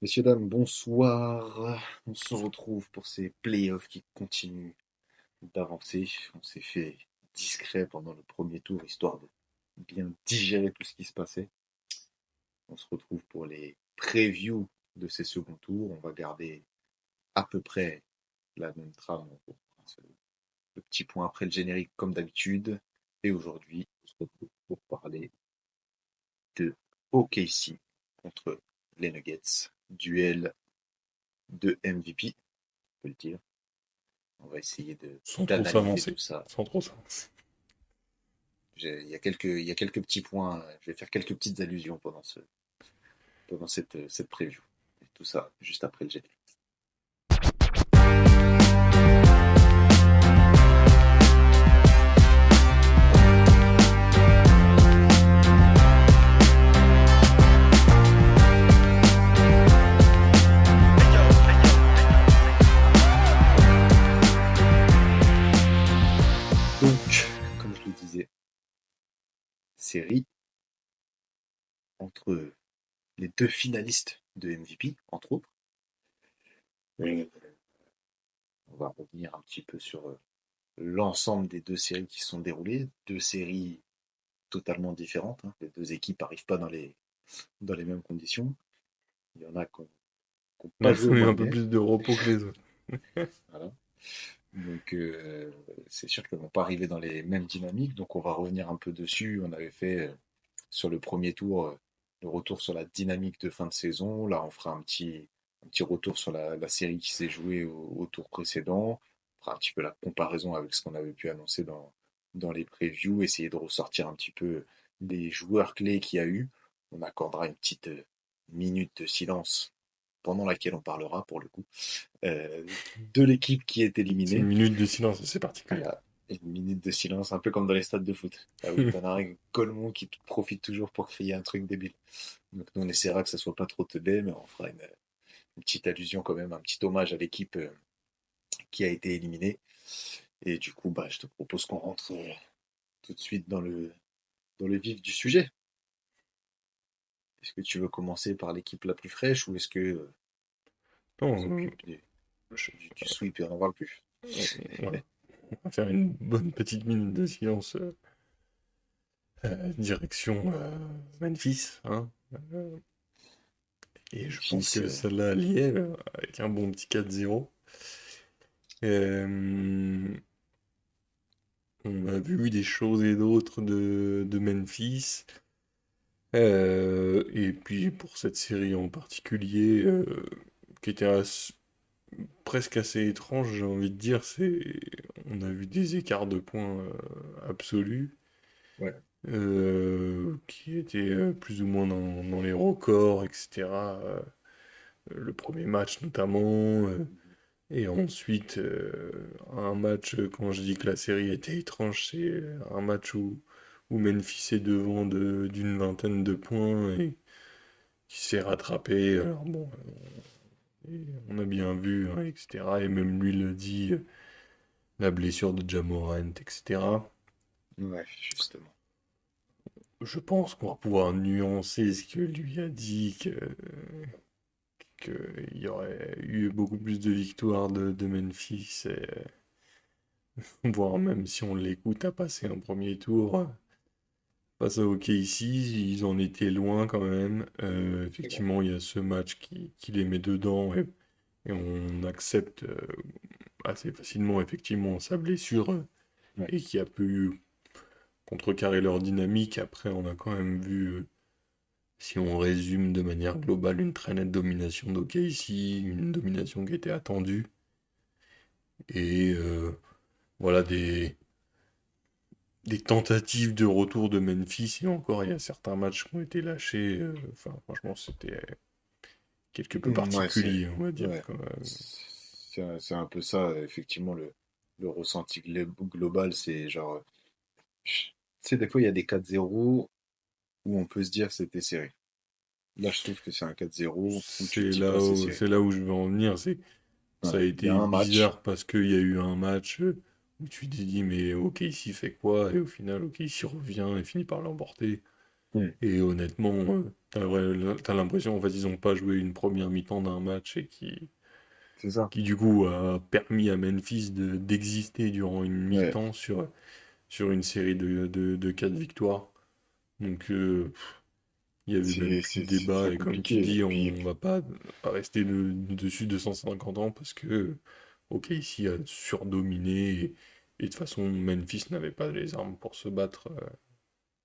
Messieurs, dames, bonsoir. On se retrouve pour ces playoffs qui continuent d'avancer. On s'est fait discret pendant le premier tour, histoire de bien digérer tout ce qui se passait. On se retrouve pour les previews de ces seconds tours. On va garder à peu près la même trame. Le petit point après le générique comme d'habitude. Et aujourd'hui, on se retrouve pour parler de OKC contre les Nuggets. Duel de MVP, on peut le dire. On va essayer Sans trop d'analyser s'avancer. tout ça. Sans trop s'avancer. Il y a quelques petits points. Je vais faire quelques petites allusions pendant cette preview. Et tout ça juste après le générique. Donc, comme je le disais, série entre les deux finalistes de MVP, entre autres. Et on va revenir un petit peu sur l'ensemble des deux séries qui se sont déroulées. Deux séries totalement différentes. Hein. Les deux équipes n'arrivent pas dans les mêmes conditions. Il y en a qui n'ont Il y en pas a joué qui au ont eu un même peu game. plus de repos que les autres. Voilà. Donc, c'est sûr qu'elles vont pas arriver dans les mêmes dynamiques. Donc, on va revenir un peu dessus. On avait fait sur le premier tour le retour sur la dynamique de fin de saison. Là, on fera un petit retour sur la série qui s'est jouée au tour précédent. On fera un petit peu la comparaison avec ce qu'on avait pu annoncer dans les previews. Essayer de ressortir un petit peu les joueurs clés qu'il y a eu. On accordera une petite minute de silence pendant laquelle on parlera, pour le coup, de l'équipe qui est C'est une éliminée. minute de silence assez particulière. Voilà, une minute de silence, un peu comme dans les stades de foot. Là où t'en as un Golemont qui profite toujours pour crier un truc débile. Donc nous, on essaiera que ça soit pas trop teubé, mais on fera une petite allusion quand même, un petit hommage à l'équipe qui a été éliminée. Et du coup, bah, je te propose qu'on rentre tout de suite dans le vif du sujet. Est-ce que tu veux commencer par l'équipe la plus fraîche ou est-ce que on Non, s'occupe je- du sweep et on n'en parle plus? voilà. On va faire une bonne petite minute de silence direction Memphis. Hein. Euh, et je pense Memphis, que celle-là liée avec un bon petit 4-0. Euh, on a vu des choses et d'autres de Memphis. Et puis pour cette série en particulier, qui était presque assez étrange, j'ai envie de dire, on a vu des écarts de points absolus, ouais, qui étaient plus ou moins dans les records, etc. Le premier match notamment, et ensuite un match, quand je dis que la série était étrange, c'est un match où Memphis est devant d'une vingtaine de points et qui s'est rattrapé. Alors bon, et on a bien vu, hein, etc. Et même lui le dit, la blessure de Ja Morant, etc. ouais, justement. Je pense qu'on va pouvoir nuancer ce que lui a dit, qu'il y aurait eu beaucoup plus de victoires de Memphis, et, voire même si on l'écoute à passer un premier tour. Face à OKC, ils en étaient loin quand même. C'est vrai. Effectivement, il y a ce match qui les met dedans et on accepte assez facilement effectivement sa blessure Ouais, et qui a pu contrecarrer leur dynamique. Après, on a quand même vu, si on résume de manière globale, une très nette domination d'OKC, une domination qui était attendue. Et voilà des tentatives de retour de Memphis. Et encore, il y a certains matchs qui ont été lâchés. Enfin, franchement, c'était quelque peu Ouais, particulier, on va dire. ouais, c'est un peu ça, effectivement, le ressenti global, c'est genre, tu sais, des fois, il y a des 4-0 où on peut se dire que c'était serré. Là, je trouve que c'est un 4-0 où tu te dis pas c'est serré. C'est là où je veux en venir. Ça a Voilà. Il y a été un match, bizarre parce qu'il y a eu un match où tu t'es dit, mais ok, ici fait quoi? Et au final, ok, ici revient et finit par l'emporter. Mm. Et honnêtement, t'as l'impression, en fait, ils ont pas joué une première mi-temps d'un match et C'est ça. qui du coup a permis à Memphis d'exister durant une Ouais, mi-temps sur une série de 4 victoires. Donc il y avait même plus de c'est débat très et comme tu compliqué. Et dis, puis, on va pas rester dessus de 150 ans parce que ok, ici a surdominé et de toute façon Memphis n'avait pas les armes pour se battre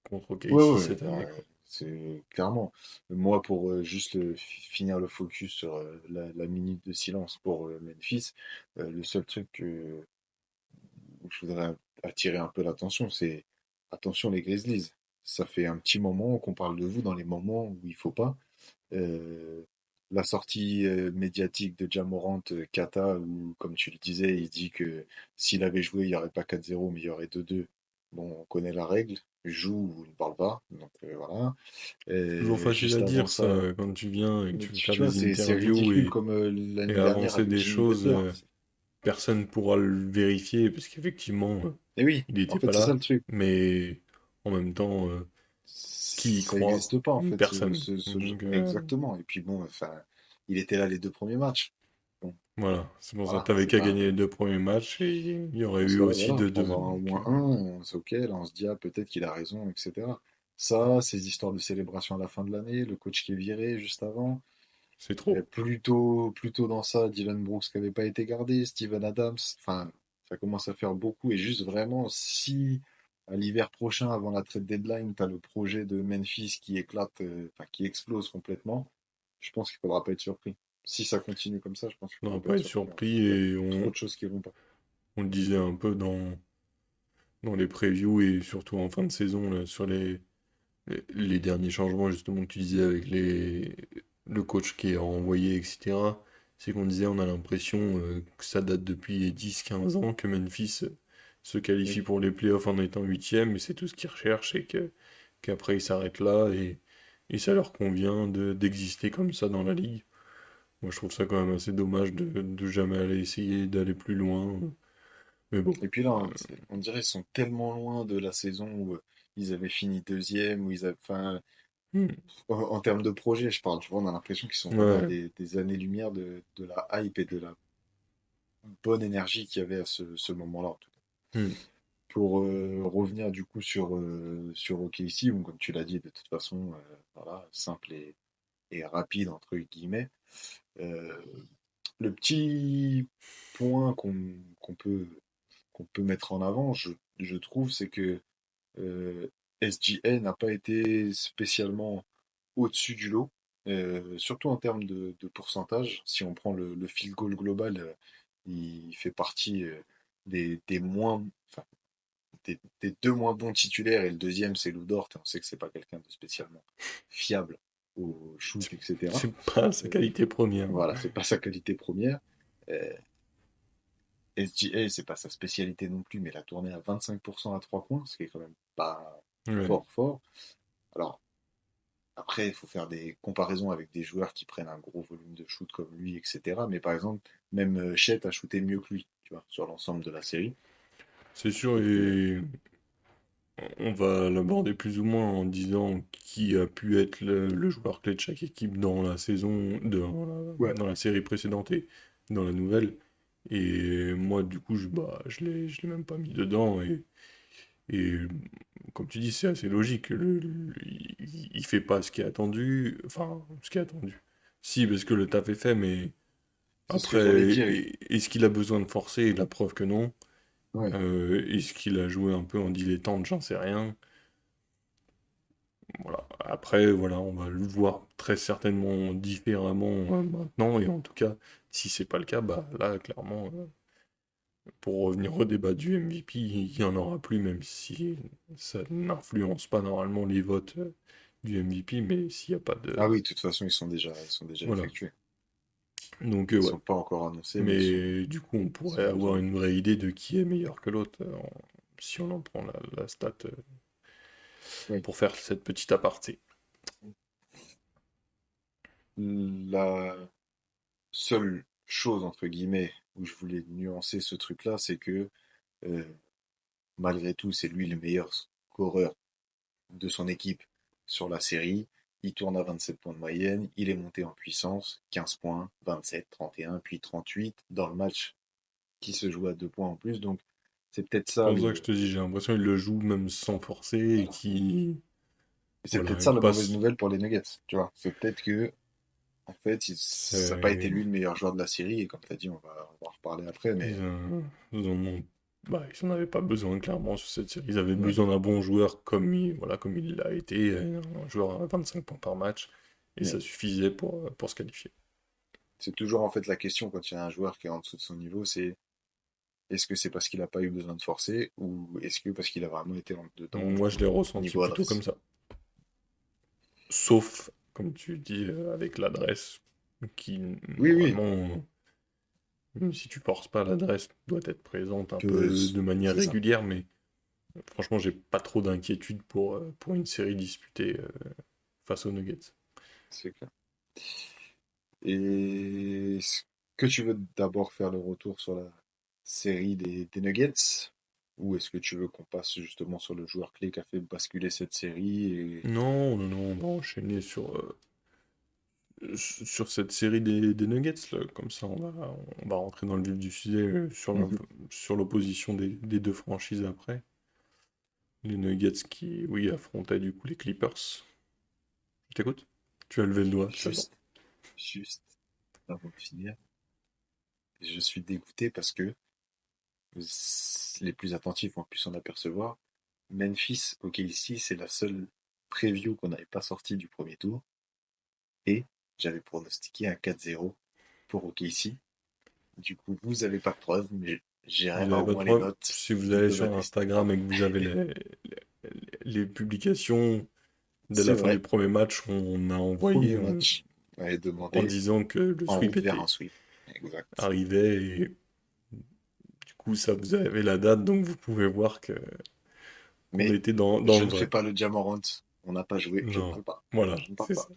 contre ouais, OKC ouais, cette année bah, quoi. c'est clairement. Moi, pour juste finir le focus sur la minute de silence pour Memphis, le seul truc où je voudrais attirer un peu l'attention, c'est attention les Grizzlies. Ça fait un petit moment qu'on parle de vous dans les moments où il faut pas. Euh, la sortie médiatique de Ja Morant, Kata, où, comme tu le disais, il dit que s'il avait joué, il n'y aurait pas 4-0, mais il y aurait 2-2. Bon, on connaît la règle, joue ou ne parle pas, donc voilà. Toujours facile Juste à avant dire ça, ça quand tu viens et que mais tu veux faire tu vois, des c'est interviews ridicule comme et l'année dernière avancer avec des Jimmy choses, Butler. personne pourra le vérifier parce qu'effectivement Et oui, il en n'était pas fait, c'est ça là, le truc. mais en même temps qui y Ça croit? n'existe pas, en fait, Personne. Donc exactement. Et puis bon, enfin, il était là les deux premiers matchs. Bon, voilà, c'est pour ça que voilà, t'avais c'est qu'à pas. gagner les 2 premiers matchs et il y aurait Dans ce eu cas-là, aussi voilà, de prendre deux. un au Donc moins un, c'est ok. Là, on se dit, ah, peut-être qu'il a raison, etc. Ça, ces histoires de célébration à la fin de l'année, le coach qui est viré juste avant. c'est trop. Plutôt dans ça, Dylan Brooks qui n'avait pas été gardé, Steven Adams. Enfin, ça commence à faire beaucoup. Et juste vraiment, si à l'hiver prochain, avant la trade deadline, tu as le projet de Memphis qui éclate, enfin, qui explose complètement, je pense qu'il ne faudra pas être surpris. Si ça continue comme ça, je pense qu'il On ne va faudra pas pas être être surpris, en surpris fait. Il y a et trop de choses qui vont pas. on le disait un peu dans les previews et surtout en fin de saison là, sur les derniers changements justement que tu disais avec le coach qui est renvoyé, etc. C'est qu'on disait on a l'impression que ça date depuis 10 15 ans que Memphis se qualifie Oui. pour les playoffs en étant huitième et c'est tout ce qu'ils recherchent et qu'après ils s'arrêtent là et ça leur convient d'exister comme ça dans la ligue. Moi je trouve ça quand même assez dommage de jamais aller essayer d'aller plus loin. Mais bon. Et puis là, on dirait qu'ils sont tellement loin de la saison où ils avaient fini deuxième, où ils avaient, enfin, Hmm. en termes de projet, je parle, tu vois, on a l'impression qu'ils sont vraiment à Ouais. des années-lumière de la hype et de la bonne énergie qu'il y avait à ce moment-là, en tout cas. Hmm. Pour revenir du coup sur OKC, bon, comme tu l'as dit, de toute façon, voilà, simple et rapide, entre guillemets. Euh, le petit point qu'on peut mettre en avant, je trouve, c'est que SGA n'a pas été spécialement au-dessus du lot, surtout en termes de pourcentage. Si on prend le field goal global, il fait partie des moins, enfin, des deux moins bons titulaires, et le deuxième c'est Lou Dort, et on sait que c'est pas quelqu'un de spécialement fiable au shoot, C'est etc. c'est pas sa Euh, qualité première. voilà, c'est pas sa qualité première. Euh, SGA, c'est pas sa spécialité non plus, mais il a tourné à 25% à 3 points, ce qui est quand même pas Ouais. fort. Alors, après, il faut faire des comparaisons avec des joueurs qui prennent un gros volume de shoot comme lui, etc. Mais par exemple, même Chet a shooté mieux que lui, tu vois, sur l'ensemble de la série. C'est sûr, Donc, et on va l'aborder plus ou moins en disant qui a pu être le joueur clé de chaque équipe dans la saison, ouais. dans la série précédente et dans la nouvelle. Et moi, du coup, je l'ai même pas mis dedans. Et comme tu dis, c'est assez logique. Il fait pas ce qui est attendu. Enfin, ce qui est attendu. Si, parce que le taf est fait, mais C'est ce que j'allais après, dire. est-ce qu'il a besoin de forcer? La preuve que non. Ouais. Est-ce qu'il a joué un peu en dilettante? J'en sais rien. Voilà. Après, voilà, on va le voir très certainement différemment maintenant. Et en tout cas, si c'est pas le cas, bah là, clairement, pour revenir au débat du MVP, il n'y en aura plus, même si ça n'influence pas normalement les votes du MVP, mais s'il n'y a pas de. Ah oui, de toute façon, ils sont déjà Voilà. effectués. Donc, Ils ouais. sont pas encore annoncés, mais Mais du coup, on ils pourrait sont déjà avoir une vraie effectués. idée de qui est meilleur que l'autre si on en prend la stat Oui. pour faire cette petite aparté. La seule chose, entre guillemets, où je voulais nuancer ce truc-là, c'est que euh, malgré tout, c'est lui le meilleur scoreur de son équipe. sur la série. Il tourne à 27 points de moyenne. Il est monté en puissance. 15 points, 27, 31, puis 38 dans le match qui se joue à 2 points en plus. Donc, c'est peut-être C'est ça pour ça que je le, te dis, j'ai l'impression qu'il le joue même sans forcer et voilà. qu'il C'est peut-être voilà, ça il la mauvaise passe. nouvelle pour les Nuggets. Tu vois, c'est peut-être que, en fait, ça n'a pas été C'est lui le meilleur joueur de la série. Et comme tu as dit, on va en reparler après. ils, Mais ils en ont bah, ils en avaient pas besoin clairement sur cette série. Ils avaient ouais, besoin d'un bon joueur comme il l'a été, un joueur à 25 points par match et ouais. ça suffisait pour se qualifier. C'est toujours en fait la question quand il y a un joueur qui est en dessous de son niveau, c'est est-ce que c'est parce qu'il n'a pas eu besoin de forcer ou est-ce que parce qu'il a vraiment été en dedans Moi, je l'ai ressenti niveau plutôt comme adresse. ça. Sauf, comme tu dis, avec l'adresse, qui Oui, oui, normalement, même si tu forces pas, l'adresse doit être présente un peu que de manière c'est ça, régulière, mais franchement, j'ai pas trop d'inquiétude pour une série disputée face aux Nuggets. c'est clair. Et est-ce que tu veux d'abord faire le retour sur la série des Nuggets ou est-ce que tu veux qu'on passe justement sur le joueur clé qui a fait basculer cette série et... Non, non, non, on va enchaîner sur cette série des Nuggets, là. Comme ça, on va rentrer dans le vif du sujet Mhm. sur l'opposition des deux franchises après. Les Nuggets qui, oui, affrontaient du coup les Clippers. Je t'écoute? Tu as levé le doigt, tu as le droit. Juste, juste avant de finir, je suis dégoûté parce que les plus attentifs ont pu s'en apercevoir. Memphis OKC, c'est la seule preview qu'on n'avait pas sortie du premier tour. Et j'avais pronostiqué un 4-0 pour OKC. Du coup, vous n'avez pas de preuves, mais Vous j'irai n'avez au pas de moins les preuve. notes Si vous qui allez peuvent sur attester. Instagram et que vous avez les publications de C'est la fin du vrai, premier match, on a envoyé premier match, on avait en demandé disant que le en sweep route vers un était sweep. Exact. arrivé et du coup ça vous avez la date donc vous pouvez voir que qu'on Mais était dans je le ne fais vrai. pas le Jamorant. On n'a pas joué, je ne Non, parle pas. voilà, Je ne parle c'est pas. ça.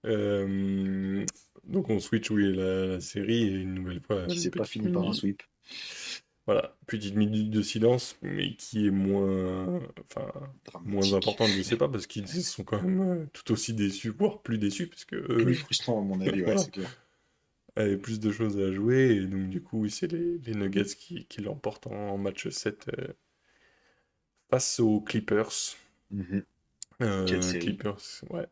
Euh, donc on switch oui la série et une nouvelle fois Qui une s'est pas petite fini par un minute. sweep. Voilà, petite minute de silence, mais qui est enfin, moins Dramatique. importante, je sais pas, parce qu'ils sont quand même tout aussi déçus, voire plus déçus, parce que Plus eux, frustrant à mon avis, ouais, voilà, c'est clair. avaient plus de choses à jouer, et donc du coup, oui, c'est les Nuggets qui l'emportent en match 7 face aux Clippers. Mhm. Quelle série. Clippers, ouais,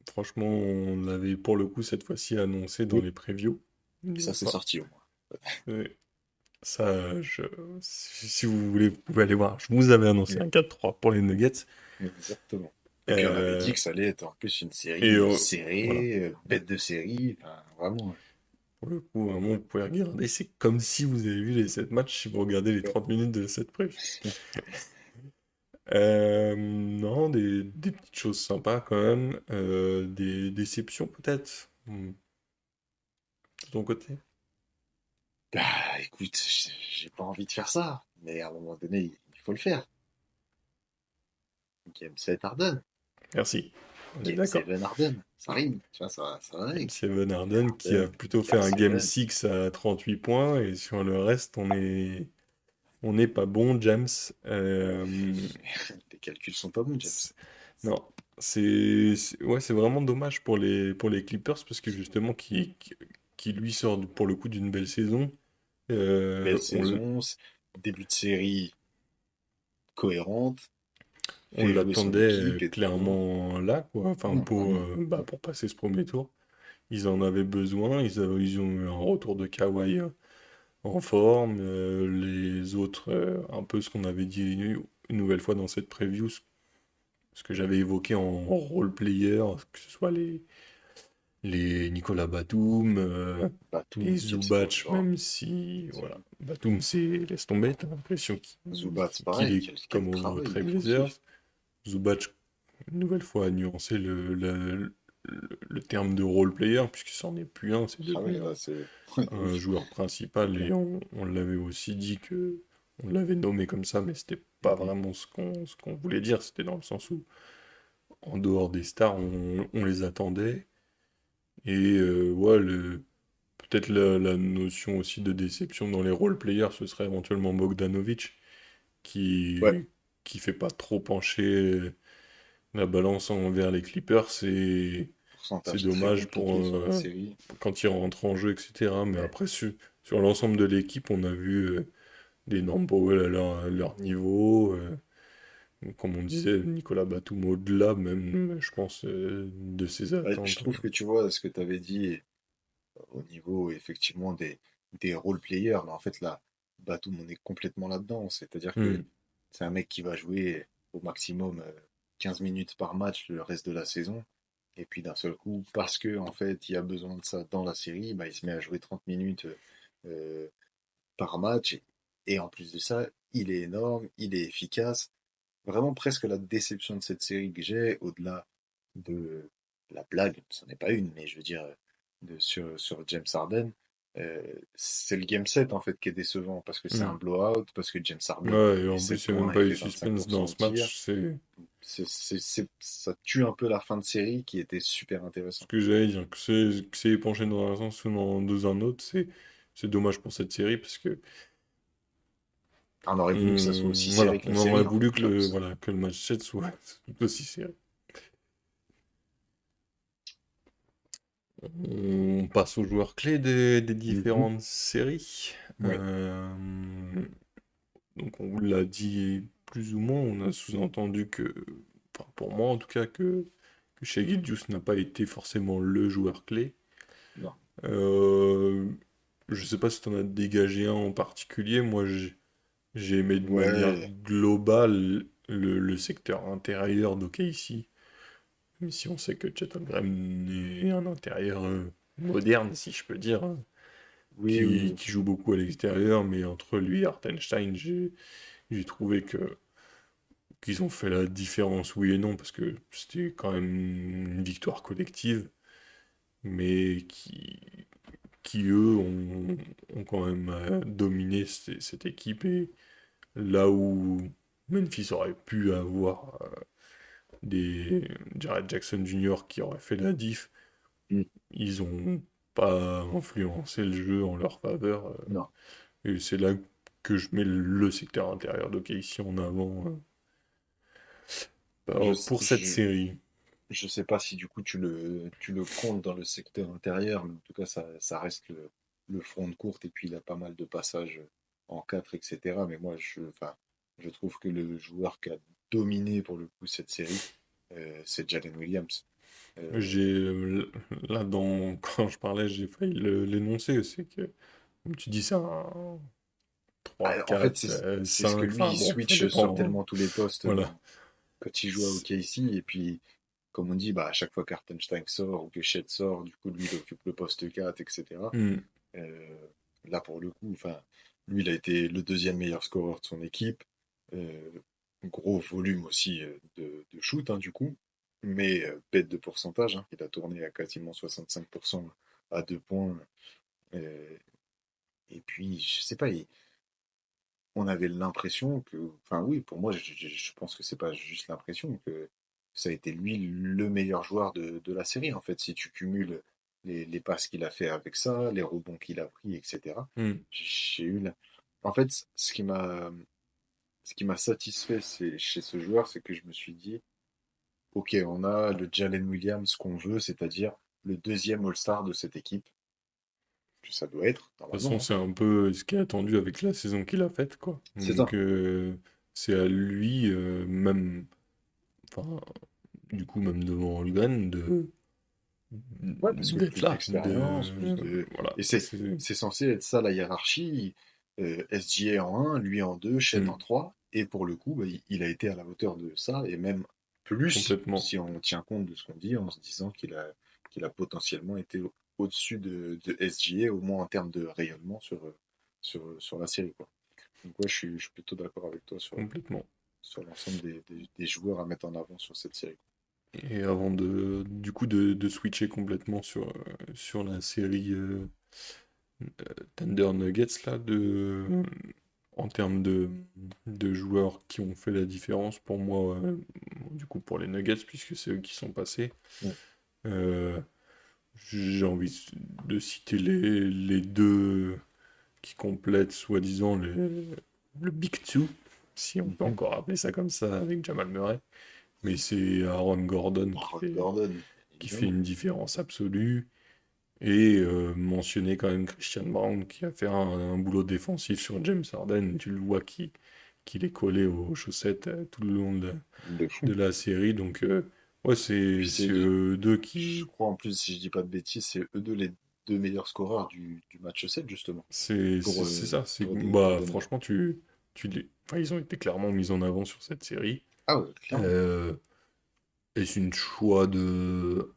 franchement, on l'avait pour le coup cette fois-ci annoncé dans Oui, les previews, ça disons c'est ça. sorti au moins. Euh, Ça, si vous voulez, vous pouvez aller voir. Je vous avais annoncé Mm. un 4-3 pour les Nuggets. Exactement. Et puis on avait dit Euh, que ça allait être en plus une et série voilà. serrée, bête de série, enfin vraiment. Pour le coup, vraiment, vous pouvez regarder. C'est comme si vous avez vu les 7 matchs si vous regardez les Ouais. 30 minutes de cette preview. Non, des petites choses sympas quand même. Des déceptions peut-être. De ton côté. Bah écoute, j'ai pas envie de faire ça, mais à un moment donné, il faut le faire. Game 7 Harden, Merci. On est Game d'accord. 7 Harden, ça rime, tu vois, ça va Même avec. si Evan Harden qui a Harden, plutôt fait Game un Game 7. 6 à 38 points et sur le reste, on n'est pas bon, James. Tes calculs sont pas bons, James. C'est- Non, ouais, c'est vraiment dommage pour les Clippers parce que justement, qui lui sort pour le coup d'une belle saison. Belle On, saison, début de série cohérente, on fait jouer son l'attendait équipe et tout. clairement là, quoi. Enfin, Non, vraiment. pour passer ce premier tour. Ils en avaient besoin. Ils ont eu un retour de Kawhi en forme. Les autres, un peu ce qu'on avait dit une nouvelle fois dans cette preview, ce que j'avais évoqué en role player, que ce soit les Nicolas Batum, les Batum, James est dans le Zubac, genre. même si, voilà, Batum, c'est, laisse tomber, t'as l'impression Zubat, c'est qu'il pareil, est quel comme aux travail Trailblazers. défensif. Zubac, une nouvelle fois, a nuancé le terme de role player, puisque c'en est plus un, c'est Ah ouais, devenu là, c'est de un ouf, joueur c'est principal, clair. et on l'avait aussi dit que, on l'avait nommé comme ça, mais c'était pas Mhm. vraiment ce qu'on voulait dire, c'était dans le sens où, en dehors des stars, on les attendait. Et ouais, peut-être la notion aussi de déception dans les role players, ce serait éventuellement Bogdanovic, Ouais, qui, qui fait pas trop pencher la balance envers les Clippers, c'est Pourcentage très dommage compliqué sur la série. quand ils rentrent en jeu, etc. Mais Ouais. après, sur l'ensemble de l'équipe, on a vu des Norm Powell à leur niveau. Comme on disait, Nicolas Batum au-delà même, je pense, de ses Ouais, je attentes. trouve que tu vois ce que tu avais dit au niveau effectivement des role players, mais en fait là, Batum, on est complètement là-dedans. C'est-à-dire que Hmm. c'est un mec qui va jouer au maximum 15 minutes par match le reste de la saison. Et puis d'un seul coup, parce que en fait il y a besoin de ça dans la série, bah, il se met à jouer 30 minutes euh, par match. Et en plus de ça, il est énorme, il est efficace. Vraiment presque la déception de cette série que j'ai, au-delà de la blague, ce n'est pas une, mais je veux dire, sur James Harden, c'est le game set en fait qui est décevant parce que c'est un Hmm. blowout, parce que James Harden Ouais, et met en 7 plus, il n'y a même points et pas eu fait suspense 25% dans au ce tir. match. C'est Ça tue un peu la fin de série qui était super ce intéressant. que j'allais dire. Que c'est épanché dans un sens ou dans un autre, c'est dommage pour cette série parce que On aurait voulu que ça soit aussi voilà, serré que la on aurait série en fait. voulu que que le match 7 soit tout aussi serré. On passe aux joueurs clés des Mhm. différentes séries. Ouais. Donc on vous l'a dit plus ou moins, on a sous-entendu que, enfin, pour moi en tout cas, que Shai Gilgeous n'a pas été forcément le joueur clé. Non. Euh, je sais pas si tu en as dégagé un en particulier, moi j'ai aimé de manière Ouais. globale le secteur intérieur d'OKC, même si on sait que Chet Holmgren est un intérieur moderne, si je peux dire, hein, Oui, oui, oui. qui joue beaucoup à l'extérieur, mais entre lui et Hartenstein, j'ai trouvé qu'ils ont fait la différence, oui et non, parce que c'était quand même une victoire collective, mais qui eux, ont quand même dominé cette équipe, et là où Memphis aurait pu avoir des Jared Jackson Jr. qui aurait fait la diff, Mm. ils ont pas influencé le jeu en leur faveur, Non. et c'est là que je mets le secteur intérieur d'OKC en avant Je, pour cette je, série. Je sais pas si du coup tu le comptes dans le secteur intérieur, mais en tout cas ça reste le front de courte et puis il a pas mal de passages en 4 etc. Mais moi enfin, je trouve que le joueur qui a dominé pour le coup cette série, c'est Jalen Williams. J'ai Euh, là quand je parlais, j'ai failli l'énoncer, c'est que comme tu dis ça, un 3, en fait, 4, c'est ce que 5, lui, enfin il bon, ça switch sur dépend, hein. tellement tous les postes Voilà. quand il joue à C'est- OKC. Et puis, comme on dit, bah, à chaque fois qu'Artenstein sort ou que Chet sort, du coup, lui, il occupe le poste 4 etc. Hmm. Euh, Là, pour le coup, enfin, lui, il a été le deuxième meilleur scoreur de son équipe. Euh, Gros volume aussi de shoot, hein, du coup. Mais bête de pourcentage, hein. Il a tourné à quasiment 65% à 2 points. Euh, et puis, je sais pas, on avait l'impression que, enfin oui, pour moi, je pense que c'est pas juste l'impression que ça a été lui le meilleur joueur de la série. En fait, si tu cumules les passes qu'il a fait avec ça, les rebonds qu'il a pris, etc. Hmm. J'ai eu En fait, ce qui m'a satisfait chez ce joueur, c'est que je me suis dit, ok, on a le Jalen Williams qu'on veut, c'est-à-dire le deuxième All-Star de cette équipe, que ça doit être, De toute façon, normalement, hein. c'est un peu ce qui est attendu avec la saison qu'il a faite, quoi. C'est Donc ça. c'est à lui, même, enfin, du coup, même devant Holgren, Ouais, parce que d'être plus là. d'expérience, Voilà. Et C'est, c'est censé être ça la hiérarchie. SGA en un, lui en 2, Chet hmm, en 3. Et pour le coup, bah, il a été à la hauteur de ça, et même plus, complètement. si on tient compte de ce qu'on dit, en se disant qu'il a potentiellement été au-dessus de SGA, au moins en termes de rayonnement sur la série, quoi. Donc ouais, je suis plutôt d'accord avec toi Complètement. sur l'ensemble des joueurs à mettre en avant sur cette série. Et avant du coup, de switcher complètement sur la série Thunder Nuggets, là, en termes de joueurs qui ont fait la différence pour moi, du coup, pour les Nuggets, puisque c'est eux qui sont passés, Ouais. euh, j'ai envie de citer les deux qui complètent, soi-disant, le Big Two. si on peut Mhm. encore appeler ça comme ça avec Jamal Murray. Mais c'est Aaron Gordon Aaron Gordon, qui fait évidemment. une différence absolue. Et mentionner quand même Christian Brown qui a fait un boulot défensif sur James Harden. Tu le vois qu'il est collé aux chaussettes tout le long De de fou. la série. Donc, ouais, Et puis c'est c'est, eux deux je qui. crois en plus, si je dis pas de bêtises, c'est eux deux les deux meilleurs scoreurs du match 7 justement, C'est ça. pour Bah, Denver. franchement, enfin, ils ont été clairement mis en avant sur cette série. Ah ouais, clairement. Euh, et c'est une choix de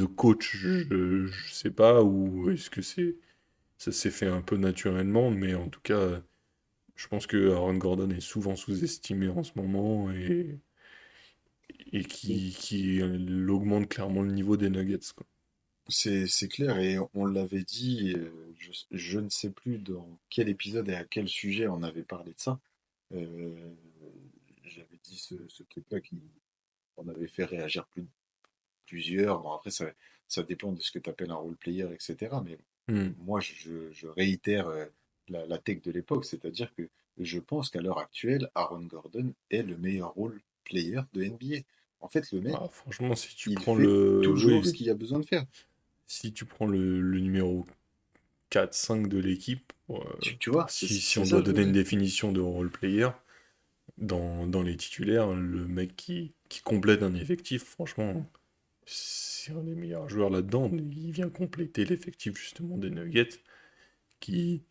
coach, je sais pas, ou est-ce que ça s'est fait un peu naturellement, mais en tout cas. Je pense que Aaron Gordon est souvent sous-estimé en ce moment et qui augmente clairement le niveau des Nuggets, quoi. C'est clair et on l'avait dit, je ne sais plus dans quel épisode et à quel sujet on avait parlé de ça. Euh, J'avais dit ce truc-là qui on avait fait réagir plusieurs. Bon, après, ça dépend de ce que tu appelles un role player, etc. Mais Hmm. moi, je réitère la tech de l'époque, c'est-à-dire que je pense qu'à l'heure actuelle, Aaron Gordon est le meilleur role player de NBA. En fait, le mec, Ah, franchement, si tu il prends fait le. toujours ce Oui, qu'il y a besoin de faire. si tu prends le numéro 4-5 de l'équipe, Tu vois, si c'est on ça doit que je veux donner une dire. définition de role player, dans les titulaires, le mec qui complète un effectif, franchement, c'est un des meilleurs joueurs là-dedans. Il vient compléter l'effectif justement des Nuggets, qui,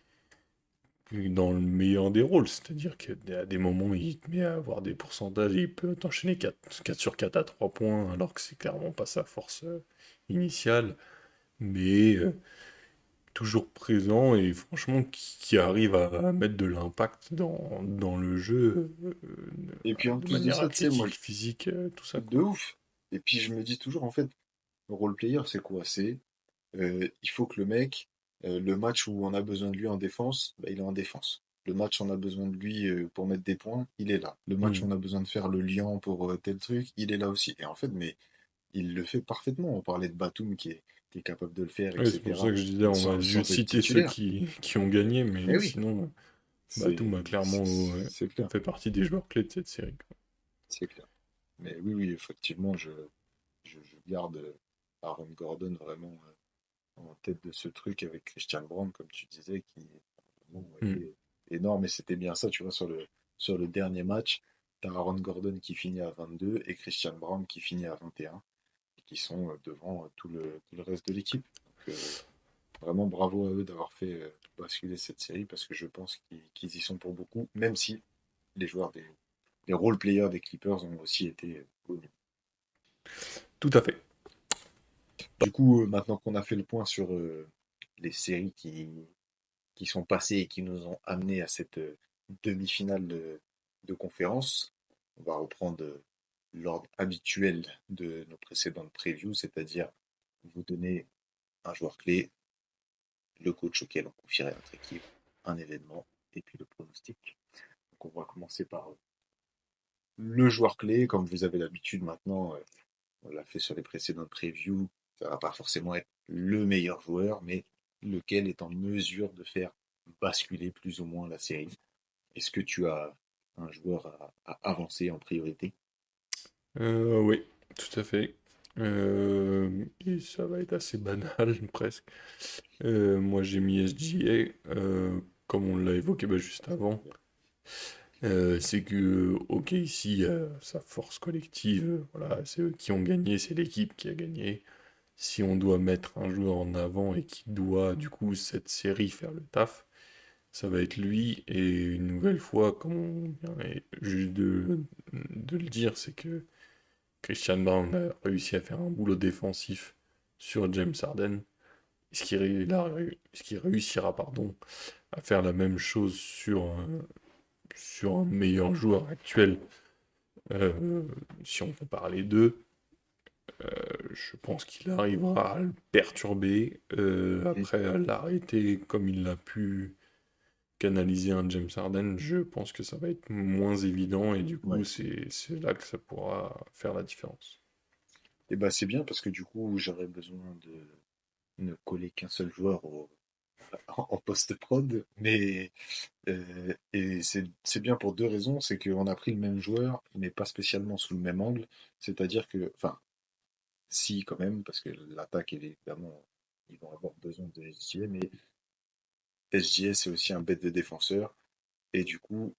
dans le meilleur des rôles, c'est-à-dire qu'à des moments, il te met à avoir des pourcentages, et il peut t'enchaîner 4 sur 4 à 3 points, alors que c'est clairement pas sa force initiale, mais toujours présent et franchement qui arrive à mettre de l'impact dans le jeu Et puis en de plus de manière ça, tu sais, moi, athlétique, physique, tout ça, de quoi. ouf. Et puis je me dis toujours, en fait, le role player, c'est quoi? Il faut que le mec, le match où on a besoin de lui en défense, bah, il est en défense. Le match où on a besoin de lui pour mettre des points, il est là. Le match Hmm. où on a besoin de faire le liant pour tel truc, il est là aussi. Et en fait, mais il le fait parfaitement. On parlait de Batum qui est capable de le faire, Ouais, c'est pour ça etc. que je disais, on va Sans juste être citer ceux titulaire. qui ont gagné, Eh mais oui, sinon, c'est Batum a clairement c'est clair. fait partie des joueurs clés de cette série, quoi. C'est clair. Mais oui, oui, effectivement, je garde Aaron Gordon vraiment en tête de ce truc avec Christian Brown, comme tu disais, qui vraiment Hmm. été énorme. Et c'était bien ça, tu vois, sur le dernier match, t'as Aaron Gordon qui finit à 22 et Christian Brown qui finit à 21, et qui sont devant tout le reste de l'équipe. Donc, vraiment bravo à eux d'avoir fait basculer cette série parce que je pense qu'ils y sont pour beaucoup, même si les joueurs les role players des Clippers ont aussi été connus. Tout à fait. Du coup, maintenant qu'on a fait le point sur les séries qui sont passées et qui nous ont amenés à cette demi-finale de conférence, on va reprendre l'ordre habituel de nos précédentes previews, c'est-à-dire vous donner un joueur clé, le coach auquel on confierait notre équipe, un événement et puis le pronostic. Donc on va commencer par le joueur clé, comme vous avez l'habitude maintenant, on l'a fait sur les précédentes previews, ça va pas forcément être le meilleur joueur, mais lequel est en mesure de faire basculer plus ou moins la série. Est-ce que tu as un joueur à avancer en priorité? Oui, tout à fait. Et ça va être assez banal, presque. Moi, j'ai mis SGA, comme on l'a évoqué bah, juste avant. C'est que, ok, ici, sa force collective, voilà, c'est eux qui ont gagné, c'est l'équipe qui a gagné. Si on doit mettre un joueur en avant et qui doit, du coup, cette série faire le taf, ça va être lui. Et une nouvelle fois, comme on vient juste de le dire, c'est que Christian Brown a réussi à faire un boulot défensif sur James Harden. Est-ce qu'il réussira, pardon, à faire la même chose sur un meilleur joueur actuel, euh, si on compare les deux? Je pense qu'il arrivera à le perturber, Mm. après à l'arrêter comme il l'a pu canaliser un James Harden. Je pense que ça va être moins évident et du coup Ouais. c'est là que ça pourra faire la différence. Et bah c'est bien parce que du coup j'aurais besoin de ne coller qu'un seul joueur en post-prod, mais et c'est bien pour deux raisons. C'est qu'on a pris le même joueur, mais pas spécialement sous le même angle. C'est-à-dire que, enfin, si quand même, parce que l'attaque, évidemment, ils vont avoir besoin de SGA, mais SGA, c'est aussi un bête de défenseur. Et du coup,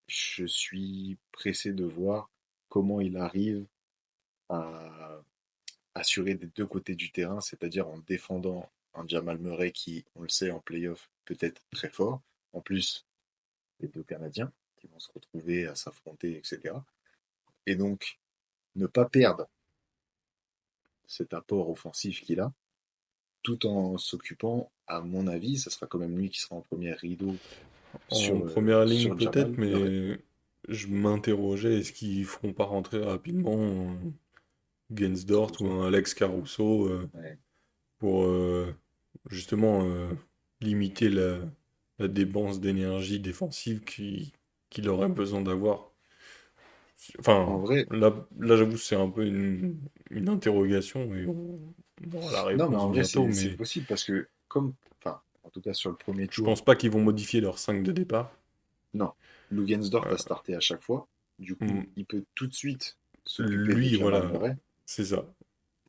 je suis pressé de voir comment il arrive à assurer des deux côtés du terrain, c'est-à-dire en défendant un Jamal Murray qui, on le sait, en playoff peut être très fort. En plus, les deux Canadiens qui vont se retrouver à s'affronter, etc. Et donc, ne pas perdre cet apport offensif qu'il a, tout en s'occupant, à mon avis, ça sera quand même lui qui sera en premier rideau En première ligne sur peut-être, Jamal Murray. mais je m'interrogeais, est-ce qu'ils feront pas rentrer rapidement Gensdort ou Caruso. un Alex Caruso Ouais. pour justement limiter la dépense d'énergie défensive qu'il aurait besoin d'avoir. En Enfin, vrai, là j'avoue, c'est un peu une interrogation et on aura la non, mais réponse en vrai, bientôt, c'est mais possible parce que, comme, enfin, en tout cas sur le premier je tour, pense pas qu'ils vont modifier leur 5 de départ. non, Lugensdort a Euh, starté à chaque fois. Du coup, mm, il peut tout de suite s'occuper de Lui, Jamal voilà, Murray c'est ça.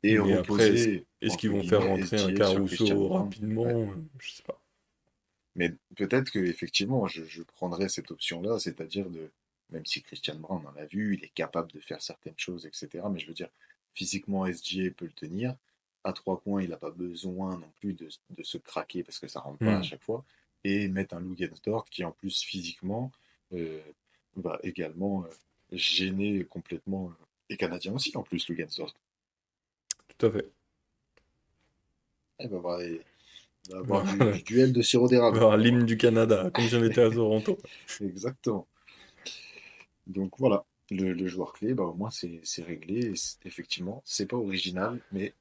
et Mais après, reposer, est-ce qu'ils entre vont faire guillemets, rentrer un SGA sur Christian Caruso Brown. Ouais. rapidement? Je sais pas. Mais peut-être que effectivement, je prendrais cette option-là, c'est-à-dire même si Christian Brown, on en a vu, il est capable de faire certaines choses, etc. Mais je veux dire, physiquement, SGA peut le tenir. À trois points, il n'a pas besoin non plus de se craquer parce que ça rentre pas à Hmm. chaque fois. Et mettre un Luguensdorf qui, en plus, physiquement, euh, va également gêner complètement les Canadiens aussi, en plus, Luguensdorf. Tout à fait. Il va avoir Voilà. du duel de sirop d'érable. Alors, On va l'hymne voir. du Canada, comme si on était à Toronto. Exactement. Donc voilà, le joueur clé, bah, au moins c'est réglé. Effectivement, c'est pas original, mais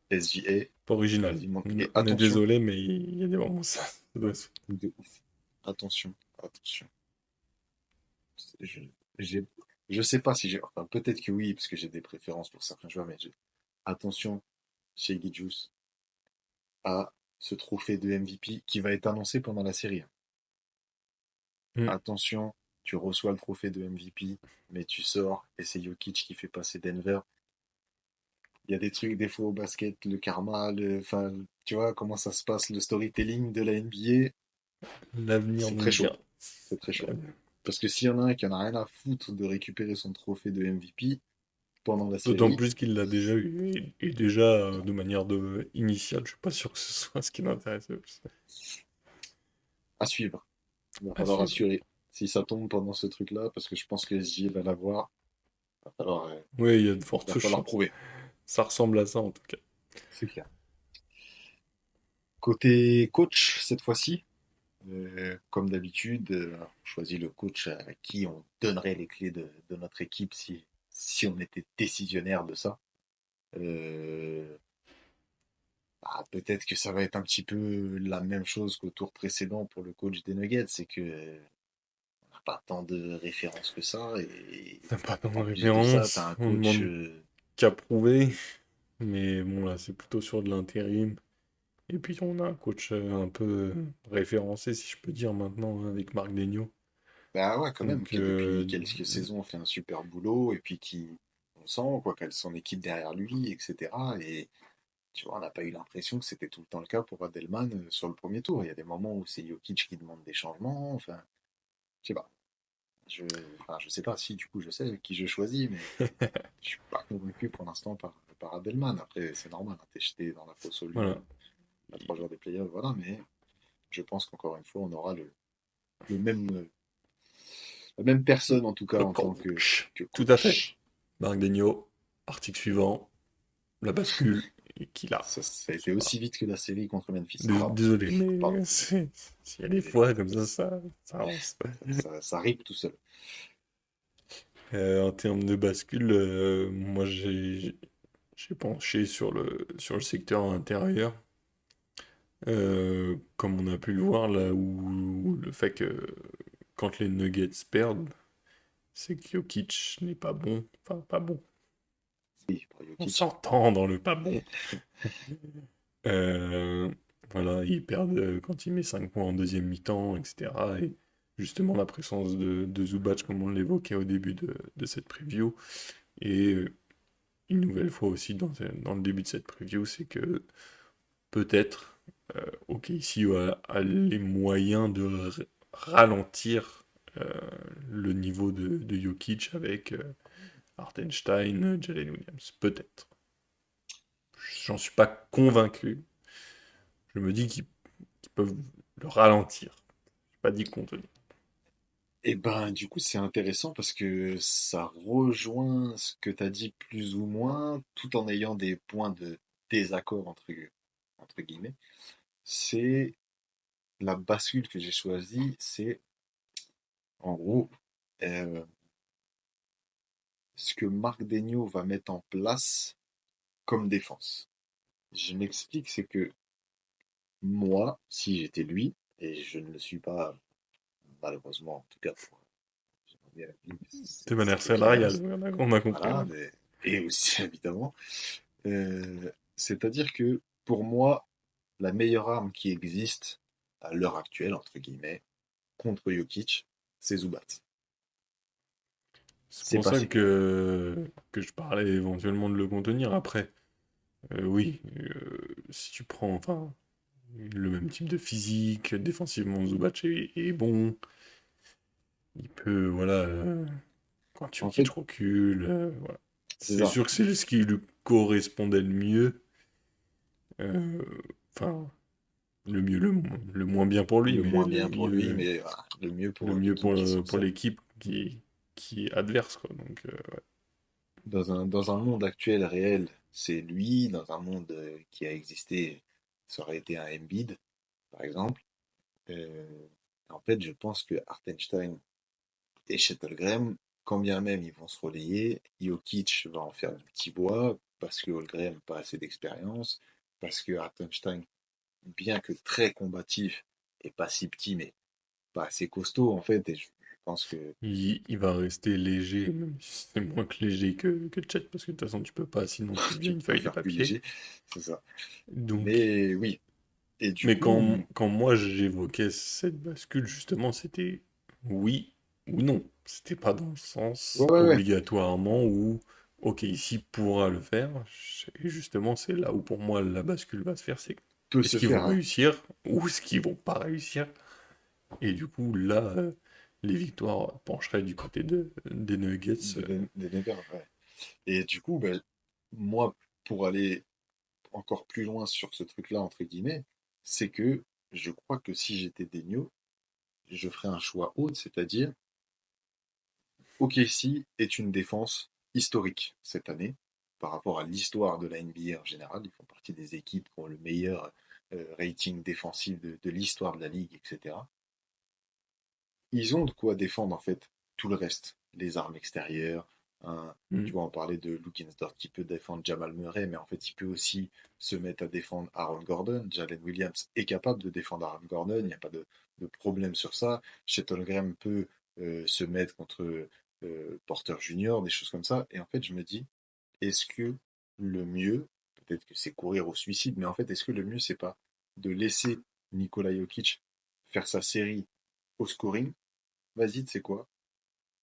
Pas SGA, original. vas-y, monte. On Et on est attention, désolé, mais il y a des moments où ça doit se- de ouf. Attention, attention. Je, j'ai- je sais pas si j'ai. Enfin, peut-être que oui, parce que j'ai des préférences pour certains joueurs, mais attention, chez Gijus, à ce trophée de MVP qui va être annoncé pendant la série. Hmm. Attention, tu reçois le trophée de MVP, mais tu sors et c'est Jokic qui fait passer Denver. Il y a des trucs, des fois au basket, le karma, enfin, tu vois comment ça se passe, le storytelling de la NBA, L'avenir c'est nous le très chaud. dira. C'est très chaud. Parce que s'il y en a un qui en a rien à foutre de récupérer son trophée de MVP pendant la D'autant série, plus qu'il l'a déjà eu. Et déjà, de manière initiale, je suis pas sûr que ce soit ce qui l'intéresse le plus. à suivre. Il va À falloir suivre. assurer. Si ça tombe pendant ce truc-là, parce que je pense que SJ va l'avoir, Oui, il y a de va fortes falloir chances. prouver. Ça ressemble à ça, en tout cas. C'est clair. Côté coach, cette fois-ci, comme d'habitude, on choisit le coach à qui on donnerait les clés de notre équipe si on était décisionnaire de ça. Euh, peut-être que ça va être un petit peu la même chose qu'au tour précédent pour le coach des Nuggets, c'est que on n'a pas tant de références que ça, et T'as pas tant de en plus de ça, tu as références, un on coach. demande qu'à prouver. Mais bon, là, c'est plutôt sur de l'intérim. Et puis, on a un coach un peu référencé, si je peux dire, maintenant, hein, avec Marc Daigneault. Bah ouais, quand même, Donc, qui depuis quelques saisons fait un super boulot, et puis qui, on sent quoi, qu'elle son équipe derrière lui, etc. Et tu vois, on n'a pas eu l'impression que c'était tout le temps le cas pour Adelman sur le premier tour. Il y a des moments où c'est Jokic qui demande des changements. Enfin, je sais pas. Je, enfin, je sais pas si du coup je sais qui je choisis, mais je suis pas convaincu pour l'instant par Adelman. Après, c'est normal, hein, t'es jeté dans la fosse aux lions voilà. à 3 jours des playoffs, voilà. Mais je pense qu'encore une fois, on aura le même, la même personne en tout cas Le en tant coach. que Tout à fait. coach. Marc Daigneault, article suivant, la bascule, et qu'il a. Ça a été aussi vite que la série contre Memphis. Pardon. Désolé, Pardon. mais s'il y a des fois comme ça avance. Ça rime tout seul. En termes de bascule, moi j'ai penché sur le secteur intérieur. Comme on a pu le voir là où le fait que quand les Nuggets perdent, c'est que Jokic n'est pas bon. Enfin, pas bon. Oui, pour On Jokic. s'entend dans le pas bon. Euh, Voilà, ils perdent quand il met 5 points en deuxième mi-temps, etc. Et justement, la présence de Zubac, comme on l'évoquait au début de cette preview, et une nouvelle fois aussi dans le début de cette preview, c'est que peut-être OKC a les moyens de ralentir euh, le niveau de Jokic avec Hartenstein, Jalen Williams. Peut-être. J'en suis pas convaincu. Je me dis qu'ils peuvent le ralentir. J'ai pas dit contenir. Et ben, du coup, c'est intéressant parce que ça rejoint ce que tu as dit plus ou moins, tout en ayant des points de désaccord, entre guillemets. C'est la bascule que j'ai choisie, c'est en gros euh, ce que Marc Daigneault va mettre en place comme défense. Je m'explique, c'est que moi, si j'étais lui, et je ne le suis pas, malheureusement, en tout cas pour De c'est manière ce qui salariale, reste, on a compris. voilà, Ouais. et aussi évidemment. C'est-à-dire que pour moi, la meilleure arme qui existe à l'heure actuelle, entre guillemets, contre Jokic, c'est Zubat. C'est C'est pour ça passé. que je parlais éventuellement de le contenir. Après, oui, si tu prends enfin le même type de physique, défensivement, Zubac est bon. Il peut, voilà, quand En Jokic fait, recule, voilà. c'est C'est ça. sûr que c'est ce qui lui correspondait le mieux. Euh, Enfin, le moins bien pour lui, Le mais moins bien pour lui, mais voilà, le mieux le pour mieux l'équipe qui s'en pour sort. l'équipe qui est adverse, quoi. Donc, ouais. Dans un monde actuel réel, c'est lui. Dans un monde qui a existé, ça aurait été un Embiid, par exemple. Euh, En fait, je pense que Hartenstein et Shettelgren, quand bien même ils vont se relayer, Jokic va en faire du petit bois parce que Holmgren n'a pas assez d'expérience, parce que Hartenstein, bien que très combatif, et pas si petit, mais pas assez costaud en fait. Et je pense que Il va rester léger, même si c'est moins que léger que Chet, parce que de toute façon, tu peux pas, sinon tu deviens tu une peux pas feuille de faire plus papier. léger, c'est ça. Donc, Mais oui. Et du mais coup, quand moi j'évoquais cette bascule, justement, c'était oui ou non. C'était pas dans le ouais, sens ouais, ouais, obligatoirement où, ok, ici pourra le faire. Et justement, c'est là où pour moi la bascule va se faire, c'est peut est-ce se qu'ils vont faire, hein. réussir ou est-ce qu'ils vont pas réussir? Et du coup, là, les victoires pencheraient du côté des Nuggets. Des Nuggets, ouais. Et du coup, ben, moi, pour aller encore plus loin sur ce truc-là, entre guillemets, c'est que je crois que si j'étais Daigneault, je ferais un choix haut, c'est-à-dire OKC est une défense historique cette année par rapport à l'histoire de la NBA en général. Ils font partie des équipes qui ont le meilleur rating défensif de l'histoire de la ligue, etc. Ils ont de quoi défendre en fait tout le reste, les armes extérieures. Tu Hmm. vois, on parlait de Lukinsdorf qui peut défendre Jamal Murray, mais en fait, il peut aussi se mettre à défendre Aaron Gordon. Jalen Williams est capable de défendre Aaron Gordon, il n'y a pas de problème sur ça. Chet Holmgren peut se mettre contre Porter Junior, des choses comme ça. Et en fait, je me dis, est-ce que le mieux, peut-être que c'est courir au suicide, mais en fait, est-ce que le mieux, c'est pas de laisser Nikola Jokic faire sa série au scoring? Vas-y, tu sais quoi?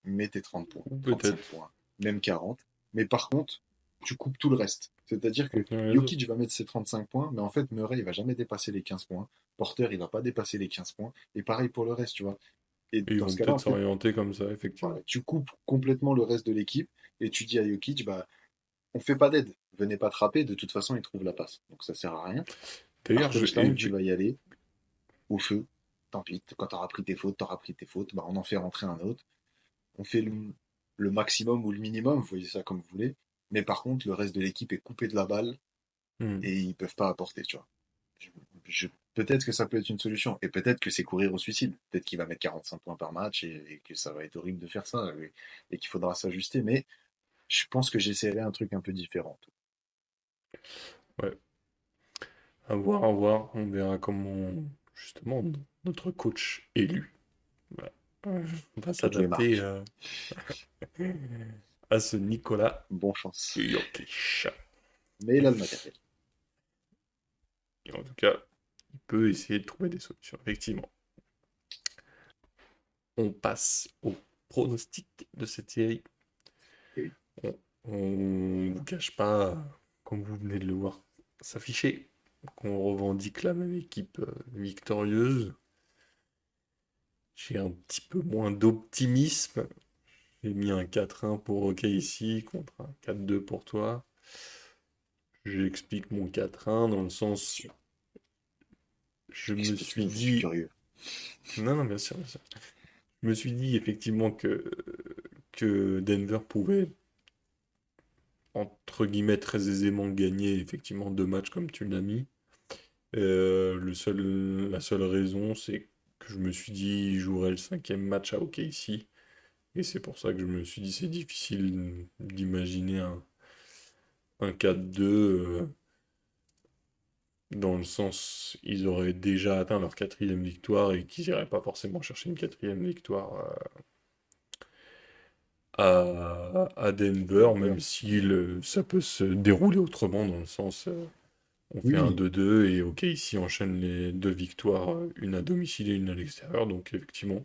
Mets tes 30 points, Ou 35 peut-être points, même 40. Mais par contre, tu coupes tout le reste. C'est-à-dire que aucun réseau. Jokic va mettre ses 35 points, mais en fait, Murray, il va jamais dépasser les 15 points. Porter, il va pas dépasser les 15 points. Et pareil pour le reste, tu vois. Et Et ils dans vont ce cas-là, en peut-être fait, s'orienter comme ça, effectivement. voilà, tu coupes complètement le reste de l'équipe et tu dis à Jokic, bah, on fait pas d'aide. Venez pas trapper, de toute façon, il trouve la passe. Donc ça sert à rien. D'ailleurs, Hartenstein, tu vas y aller au feu. Tant pis, quand tu auras pris tes fautes, tu auras pris tes fautes. Bah, on en fait rentrer un autre. On fait le maximum ou le minimum, vous voyez ça comme vous voulez. Mais par contre, le reste de l'équipe est coupé de la balle hmm. et ils peuvent pas apporter, tu vois. Peut-être que ça peut être une solution. Et peut-être que c'est courir au suicide. Peut-être qu'il va mettre 45 points par match et que ça va être horrible de faire ça et qu'il faudra s'ajuster. Mais je pense que j'essaierai un truc un peu différent. Ouais, à voir, à voir. On verra comment, justement, notre coach élu va, va Toutes les s'adapter marques. à ce Nicolas Bon chance. Jokic. Mais il a le matériel. Et en tout cas, il peut essayer de trouver des solutions, effectivement. On passe au pronostic de cette série. Et On ne vous cache pas, comme vous venez de le voir s'afficher, qu'on revendique la même équipe victorieuse. J'ai un petit peu moins d'optimisme. J'ai mis un 4-1 pour OKC contre un 4-2 pour toi. J'explique mon 4-1 dans le sens, sûr, je me suis explique-le, je suis dit... curieux. Non, non, bien sûr, bien sûr. Je me suis dit effectivement que Denver pouvait, entre guillemets, très aisément gagner effectivement 2 matchs comme tu l'as mis. La seule raison, c'est que je me suis dit, il jouerait le 5e match à OKC. Et c'est pour ça que je me suis dit, c'est difficile d'imaginer un 4-2, dans le sens, ils auraient déjà atteint leur 4e victoire et qu'ils n'iraient pas forcément chercher une 4e victoire à Denver, Denver. même si ça peut se dérouler autrement, dans le sens, on fait un Oui, 2-2 et OKC enchaîne les 2 victoires, une à domicile et une à l'extérieur, donc effectivement.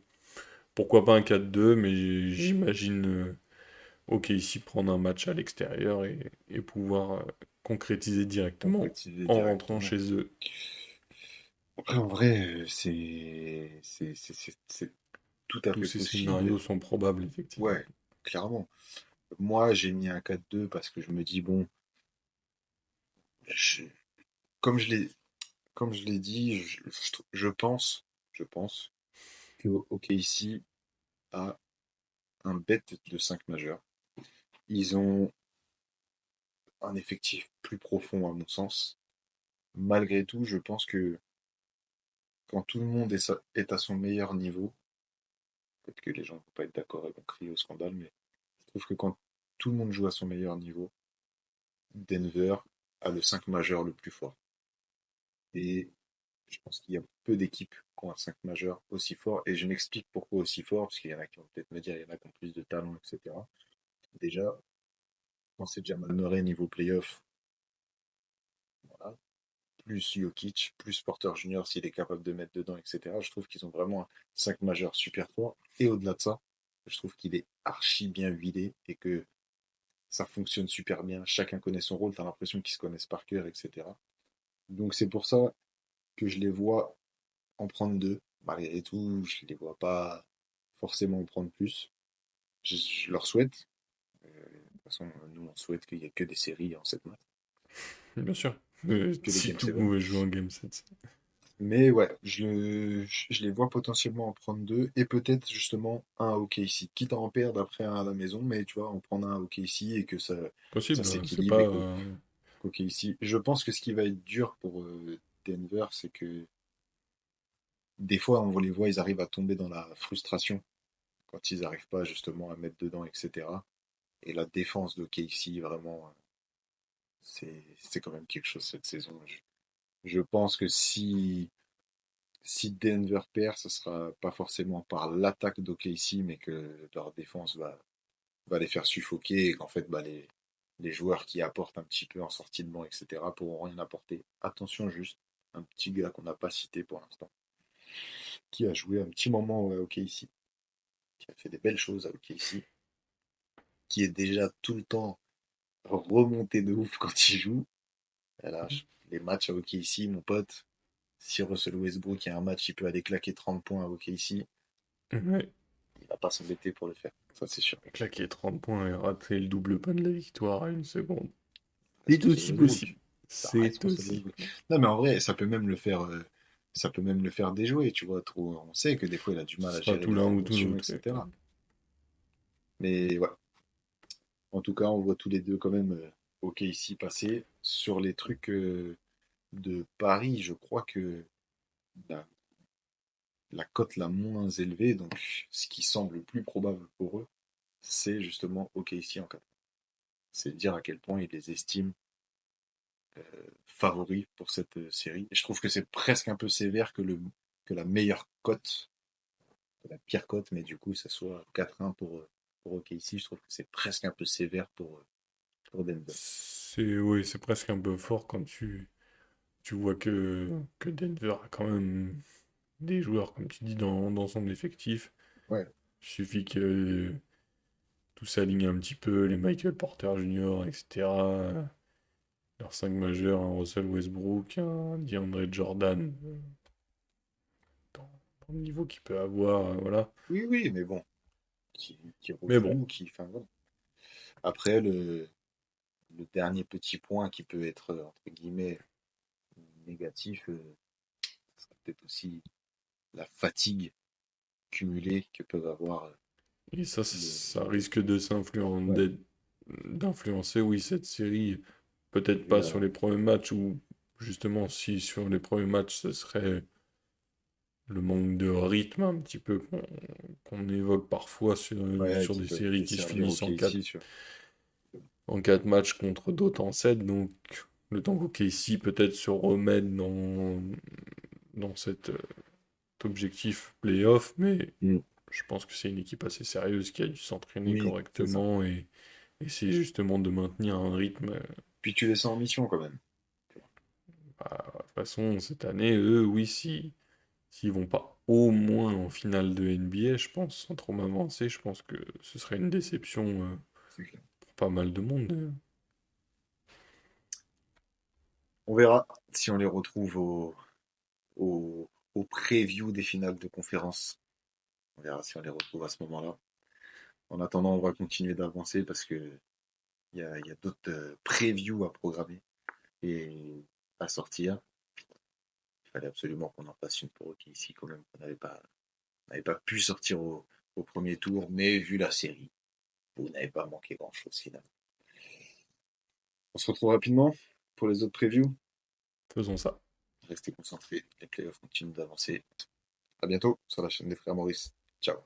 Pourquoi pas un 4-2, mais j'imagine OKC prendre un match à l'extérieur et pouvoir concrétiser directement concrétiser en rentrant directement. chez eux. Après, en vrai, c'est tout à Tous fait ces possible. scénarios sont probables, effectivement. Ouais, clairement. Moi, j'ai mis un 4-2 parce que je me dis, bon, je- comme je l'ai, comme je l'ai dit, je pense que OKC a un bet de 5 majeurs. Ils ont un effectif plus profond, à mon sens. Malgré tout, je pense que quand tout le monde est à son meilleur niveau, peut-être que les gens ne vont pas être d'accord et vont crier au scandale, mais je trouve que quand tout le monde joue à son meilleur niveau, Denver a le 5 majeur le plus fort. Et je pense qu'il y a peu d'équipes qui ont un 5 majeur aussi fort. Et je m'explique pourquoi aussi fort, parce qu'il y en a qui vont peut-être me dire, il y en a qui ont plus de talent, etc. Déjà, quand c'est Jamal Murray niveau playoff, voilà, plus Jokic, plus Porter Junior s'il est capable de mettre dedans, etc. Je trouve qu'ils ont vraiment un 5 majeur super fort. Et au-delà de ça, je trouve qu'il est archi bien huilé et que ça fonctionne super bien. Chacun connaît son rôle, tu as l'impression qu'ils se connaissent par cœur, etc. Donc c'est pour ça que je les vois en prendre deux. Malgré tout, je les vois pas forcément en prendre plus. Je leur souhaite. De toute façon, nous, on souhaite qu'il n'y ait que des séries en 7 matchs, Bien sûr. que des Si Game tout 7. pouvait jouer en Game 7. Mais ouais, je les vois potentiellement en prendre deux et peut-être justement un à OKC. Quitte à en perdre après un à la maison, mais tu vois, en prendre un à OKC et que ça Possible, c'est s'équilibre pas... et qu'OKC. Je pense que ce qui va être dur pour Denver, c'est que des fois, on les voit, ils arrivent à tomber dans la frustration quand ils n'arrivent pas justement à mettre dedans, etc. Et la défense de KC, vraiment, c'est quand même quelque chose cette saison. Je pense que si Denver perd, ce sera pas forcément par l'attaque d'OKC, mais que leur défense va les faire suffoquer et qu'en fait, bah, les joueurs qui apportent un petit peu en sortie de banc, etc., pourront rien apporter. Attention juste, un petit gars qu'on n'a pas cité pour l'instant, qui a joué un petit moment à OKC, qui a fait des belles choses à OKC, qui est déjà tout le temps remonté de ouf quand il joue. Voilà, les matchs à OKC, mon pote, si Russell Westbrook a un match, il peut aller claquer 30 points à OKC, Ouais. il va pas s'embêter pour le faire, ça c'est sûr. Claquer 30 points et rater le double pas de la victoire à 1 seconde. C'est Responsable aussi possible. Westbrook. Ça C'est responsable aussi Westbrook. possible. Non mais en vrai, ça peut même le faire déjouer, tu vois. Trop, on sait que des fois il a du mal Ce à sera gérer tout les l'un ou tout émotions, l'autre. etc. Mais ouais, en tout cas, on voit tous les deux quand même OKC passer. Sur les trucs de Paris, je crois que la, la cote la moins élevée, donc ce qui semble le plus probable pour eux, c'est justement OKC en 4. C'est dire à quel point ils les estiment favoris pour cette série. Et je trouve que c'est presque un peu sévère que la meilleure cote, que la pire cote, mais du coup, ça soit 4-1 pour OKC. Je trouve que c'est presque un peu sévère pour Denver. C'est oui, c'est presque un peu fort quand tu tu vois que Denver a quand même des joueurs, comme tu dis, dans son effectif. Ouais, Il suffit que tout s'aligne un petit peu, les Michael Porter Jr., etc. Leurs 5 majeurs, un Russell Westbrook, un DeAndre Jordan, dans, dans le niveau qu'il peut avoir, voilà. oui, oui, mais bon, qui Mais bon, rejoue, qui. Enfin, voilà. Après, le dernier petit point qui peut être, entre guillemets, négatif, ce serait peut-être aussi la fatigue cumulée que peuvent avoir et ça, les ça risque de ouais, d'influencer, oui, cette série. Peut-être vu pas la, sur les premiers matchs, ou justement, si sur les premiers matchs, ce serait le manque de rythme un petit peu qu'on évoque parfois ouais, sur qui des peut séries qui se desservir finissent OK ici sur. en 4 matchs contre d'autres en 7. Donc le temps qu'OKC peut-être se remette dans cet objectif playoff, mais Mm. je pense que c'est une équipe assez sérieuse qui a dû s'entraîner Oui, c'est ça. correctement et essayer justement de maintenir un rythme. Puis tu les sens en mission quand même. Bah, de toute façon, cette année, eux, oui, si s'ils vont pas au moins en finale de NBA, je pense, sans trop m'avancer, je pense que ce serait une déception C'est clair. pour pas mal de monde. On verra si on les retrouve au preview des finales de conférence. On verra si on les retrouve à ce moment-là. En attendant, on va continuer d'avancer parce que il y a d'autres previews à programmer et à sortir. Il fallait absolument qu'on en fasse une pour eux qui ici quand même. On n'avait pas pu sortir au premier tour, mais vu la série, vous n'avez pas manqué grand-chose finalement. On se retrouve rapidement pour les autres previews. Faisons ça. Restez concentrés, les playoffs continuent d'avancer. À bientôt sur la chaîne des frères Maurice. Ciao.